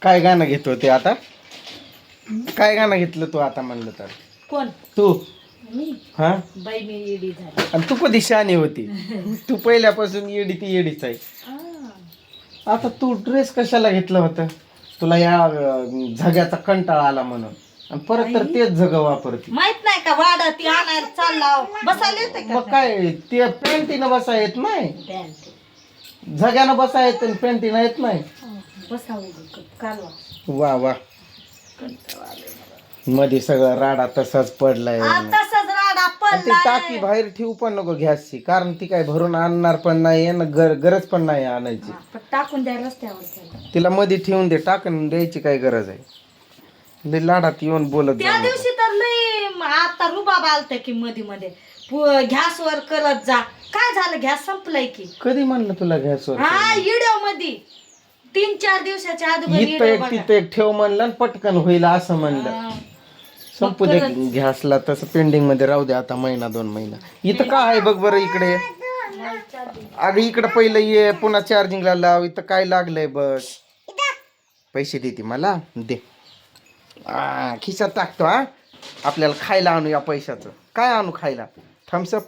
काय गाणं घेतो ते आता? काय गाणं घेतलं तू आता म्हणलं तर? कोण? तू. मी. हा बाई मी येडी झाली. आणि तू कधी शहाणी होती? तू पहिल्यापासून येडी ती येडीच आहे. आता तू ड्रेस कशाला घेतला होता? तुला या झग्याचा कंटाळा आला म्हणून, आणि परत तर तेच झग वापरते. माहित नाही का वाडा ती आणायला चालला बसायला येते का? मग काय ते पॅन्टीनं बसा येत नाही, पॅन्ट झग्यानं बसा येत, पॅन्टीनं येत नाही. बसावं कालवा. वा वा. मध्ये सगळं राडा तसाच पडलाय. तसंच राडा आणि ती पडला. टाकी बाहेर ठेवू पण नको गॅसची, कारण ती काय भरून आणणार पण नाही आणि गरज पण नाही आणायची. टाकून द्या रस्त्यावर त्याला. तिला मध्ये ठेवून दे, टाकून द्यायची काय गरज आहे? लय लाडात येऊन बोलत त्या जाऊ नको. दिवशी तर लय आता रुबाब आलत की मध्ये मध्ये गॅसवर करत जा. काय झालं गॅस संपलाय की. कधी म्हणलं तुला गॅसवर? हा व्हिडिओ मध्ये 3-4 दिवसाच्या अगोदर इथं व्हिडिओ एक बघा. तिथं एक ठेव म्हणलं आणि पटकन होईल असं म्हणलं. हा. संपू दे गॅसला, तसं पेंडिंग मध्ये राहू दे आता महिना 2 महिना. इथं काय आहे बघ बरं इकडे. अगं इकडं पहिलं ये, पुन्हा चार्जिंगला लाव. इथं काय लागलंय बघ. पैसे देते मला दे. खिशात टाकतो. हा आपल्याला खायला आणू या पैशाचं. काय आणू खायला? थम्सअप,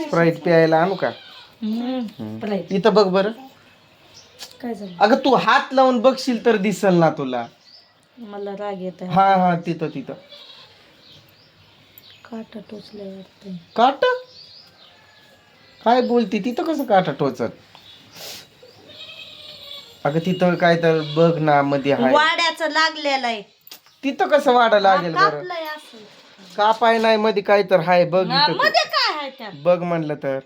स्प्राईट प्यायला आणू का? इथं बघ बरं. काय झालं? अगं तू हात लावून बघशील तर दिसल ना तुला. मला राग येत हा हा तिथं तिथं काटा टोचल्या वाटतं. काट काय बोलती? तिथं कसं काटा टोचत? अगं तिथं काय तर बघ ना मध्ये हाय. वाड्याचं लागलेलं आहे. तिथं कसं वाढा लागेल बरं? कापलंय असं. कापाय नाही, मध्ये काय तर हाय बघ हा, इथं. मध्ये काय आहे त्यात? बघ म्हणलं तर.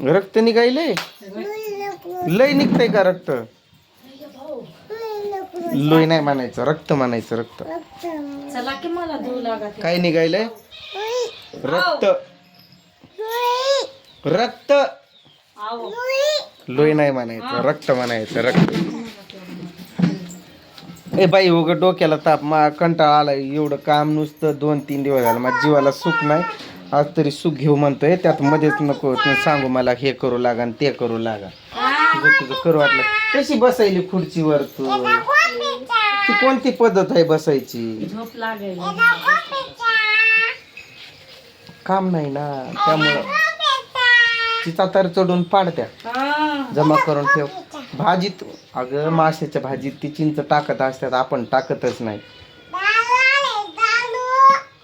रक्त निघायलंय? लय निघतंय का रक्त? लोय नाही म्हणायचं, रक्त म्हणायचं. रक्त चला की मला धुऊ लागा. काय निघायलंय? रक्त. रक्त. लोय नाही म्हणायचं, रक्त म्हणायचं. रक्त. ए बाई उग डोक्याला ताप, मा कंटाळा आलाय. एवढं काम नुसतं 2-3 दिवस झालं, माझ्या जीवाला सुख नाही. आज तरी सुख घेऊ म्हणतोय, त्यात मध्येच नको सांगू मला हे करू लागा आणि ते करू लागा. तुझं करू वाटलं. कशी बसायली खुर्चीवर तू? ती कोणती पद्धत आहे बसायची? झोप लागेल. काम नाही ना, त्यामुळं तिचा तर चढून पाडत्या. जमा करून ठेव. भाजीत अगं माशाच्या भाजीत ती चिंच टाकत असतात, आपण टाकतच नाही.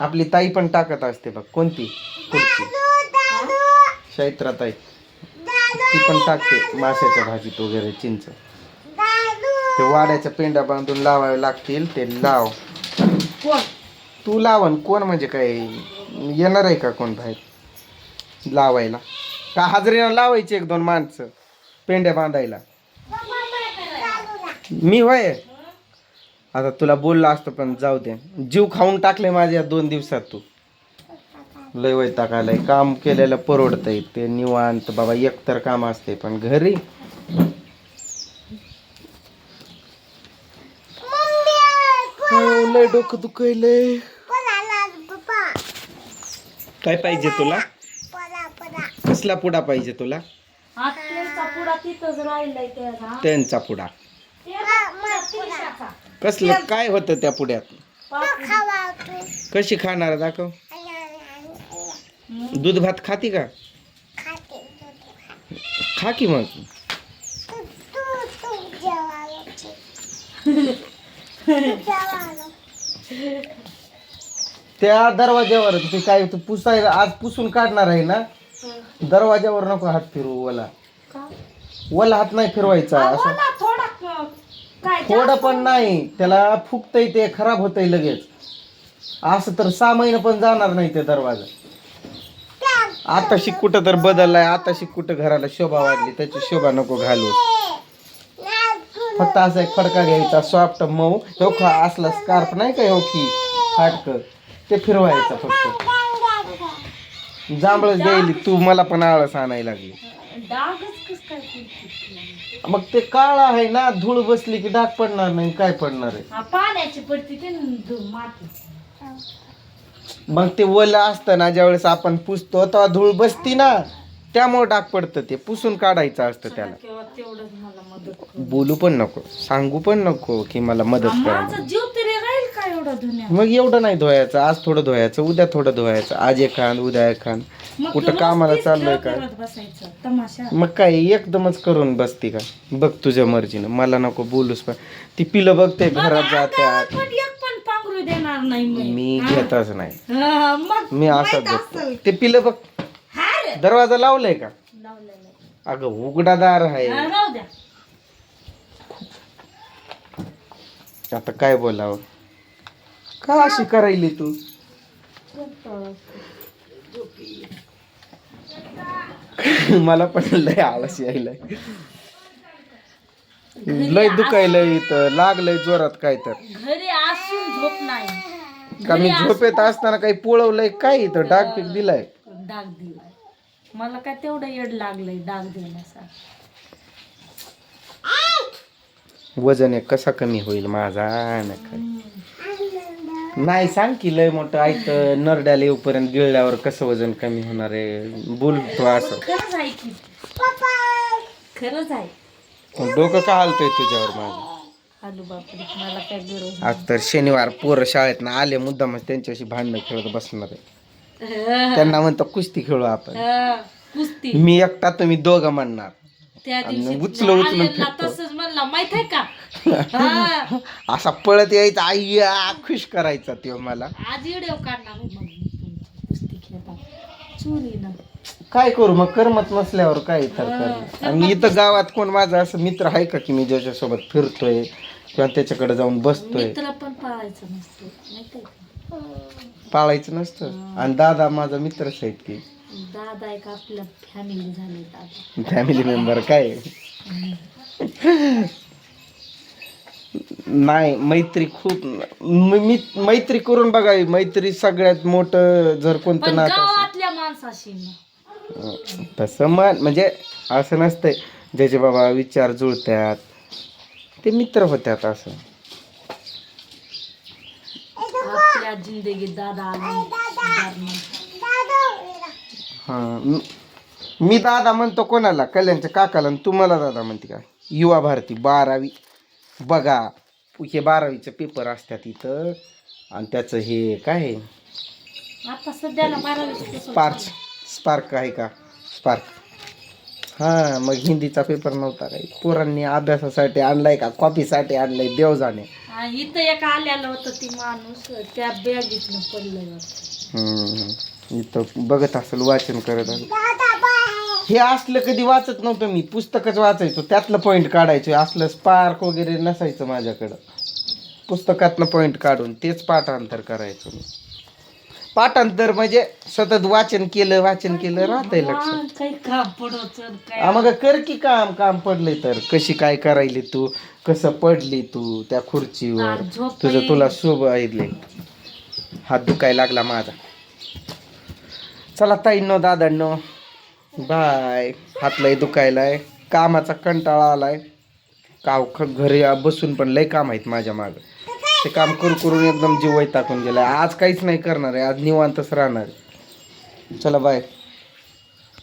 आपली ताई पण टाकत असते बघ. कोणती? पुढची चैत्रा ताई, ती पण टाकते माशाच्या भाजीत वगैरे चिंच. ते वाड्याच्या पेंड्या बांधून लावावे लागतील. ते लाव. तू लावन. कोण म्हणजे काय येणार आहे का कोण बाहेर लावायला? का हाजरीला लावायची 1-2 माणसं पेंड्या बांधायला? मी होय. आता तुला बोलला असतं पण जाऊ दे. जीव खाऊन टाकले माझ्या 2 दिवसात. तू लय वैताग आलाय. काम केलेलं परवडतंय ते निवांत बाबा. एकतर काम असते पण घरी लय डोकं दुखायलंय. काय पाहिजे तुला? कसला पुडा पाहिजे तुला? त्यांचा पुडा. कसलं काय होतं त्या पुड्यात? कशी खाणार दाखव. दूध भात खाती का? खा की मग. त्या दरवाज्यावर ते काय पुसायला आज पुसून काढणार आहे ना, दरवाज्यावर नको हात फिरवू. वला हात नाही फिरवायचा. असं थोडं पण नाही, त्याला फुकतय ते खराब होतय लगेच. असं तर 6 महिने पण जाणार नाही ते दरवाजा. आता शिक कुठं तर बदललाय. आता शिक कुठं घराला शोभा वाढली, त्याची शोभा नको घालू. फक्त असा एक फडका घ्यायचा सॉफ्ट मऊ. हो खा असला स्कार्फ नाही का हो की फाटक, ते फिरवायचं फक्त. जांभळच द्यायली तू मला पण आळस आणायला लागली. मग ते काळा आहे ना, धूळ बसली की डाग पडणार नाही. काय पडणार आहे? पाण्याची पडती ते माती. मग ते ओलं असतं ना, ज्यावेळेस आपण पुसतो तेव्हा धूळ बसती ना, त्यामुळे डाग पडतं. ते पुसून काढायचं असतं त्याला. किंवा तेवढंच मला मदत कर. बोलू पण नको, सांगू पण नको की मला मदत करा. माझा जीव तरी राहील का एवढं धुण्यात? मग एवढं नाही धुवायचं, आज थोडं धुवायचं, उद्या थोडं धुवायचं, आज एक खान उद्या एक खान. मग कुठं रोज कामाला तीच चाललंय खेळ का? करत बसायचं तमाशा. मग काय एकदमच करून बसती का? बघ तुझ्या मर्जीनं, मला नको बोलूस. पण ती पिलं बघते घरात जात्यात, पण एक पण पांघरू देणार नाही मी घेतच नाही. मग मी असंच बघतो. ते पिलं बघ, दरवाजा लावलाय का? अगं उघडा दार आहे. राहू द्या. आता काय बोलावं, का अशी करायली तू? मला पण लय आळस यायलाय, लय दुखायलंय, इथं लागलंय जोरात काय तर. घरी असून झोप नाही का मी झोपेत असताना काही पोळवलंय काय? इथं डाग पीक दिलाय, डाग दिलाय. मला काय तेवढं येड लागलंय डाग देण्यासाठी. वजन एक कसा कमी होईल माझा? नाही सांग की, लय मोठं ऐकतं नरड्याला येऊपर्यंत गिळल्यावर कसं वजन कमी होणार आहे? बोलतो असं. खरंच आहे की, खरंच आहे. डोकं का हालतंय तुझ्यावर माझं? आलू बापरे, मला काय गरज. आज तर शनिवार, पोरं शाळेत ना आले, मुद्दामच त्यांच्याशी भांडणं खेळत बसणार आहे. त्यांना म्हणतो कुस्ती खेळू आपण. कुस्ती मी एकटा, तुम्ही दोघं म्हणणार. त्या आणि दिवशी उचलून आलेला फेकतो. तसंच म्हणला, माहित आहे का? हा. असा पळत यायचा, आय्या खुश करायचा तो मला. आज व्हिडिओ काढणार मग मी कुस्ती खेळतात चोरीनं. काय करू मग, करमत नसल्यावर काय तर कर. आणि इथं गावात कोण माझा असं मित्र आहे का की मी ज्याच्यासोबत फिरतोय किंवा त्याच्याकडे जाऊन बसतोय? मित्र पण पाळायचं नसतं, माहित आहे का? पाळायचं नसतं. आणि दादा माझा मित्रच आहेत की, दादा एक आपल्या फॅमिली झाली. दादा फॅमिली मेंबर काय नाही. मैत्री खूप, मी मैत्री करून बघावी. मैत्री सगळ्यात मोठं जर कोणतं पण नातं असेल, गावातल्या माणसाशी ना. तसं म्हणजे असं नसतंय. ज्याचे बाबा विचार जुळतात ते मित्र होत्यात असं. आपल्या जिंदगीत दादा आले. हा, मी दादा म्हणतो कोणाला? कल्याणच्या काकाला. आणि तुम्हाला दादा म्हणते का? युवा भारती 12वी बघा, हे 12वीचे पेपर असतात इथं. आणि त्याचं हे काय आहे आता सध्याला 12वी स्पार्क आहे का? स्पार्क. हां, मग हिंदीचा पेपर नव्हता काही. पोरांनी अभ्यासासाठी आणलाय का कॉपीसाठी आणलाय देव जाणे. इथं एक आलेलं होतं ती माणूस, त्या बॅगीतनं पडलंय. इथं बघत असेल, वाचन करत असेल. हे असलं कधी वाचत नव्हतं मी, पुस्तकच वाचायचो, त्यातलं पॉईंट काढायचो. असलं स्पार्क वगैरे नसायचं माझ्याकडं. पुस्तकातलं पॉईंट काढून तेच पाठांतर करायचो मी. पाठांतर म्हणजे सतत वाचन केलं राहतंय लक्षात. काही काम पडवचं काय. मग कर की काम पडलंय तर. कशी काय करायली तू, कसं पडली तू त्या खुर्चीवर, तुझं तुला शुभ ऐकले. हात दुखायला लागला माझा. चला ताईंनो, दादांनो, बाय. हात लय दुखायलाय, कामाचा कंटाळा आलाय. घरी बसून पण लय काम आहेत माझ्या मागं. ते काम करून एकदम जीव वैतागून गेलाय. आज काहीच नाही करणार आहे, आज निवांतच राहणार. चला बाय.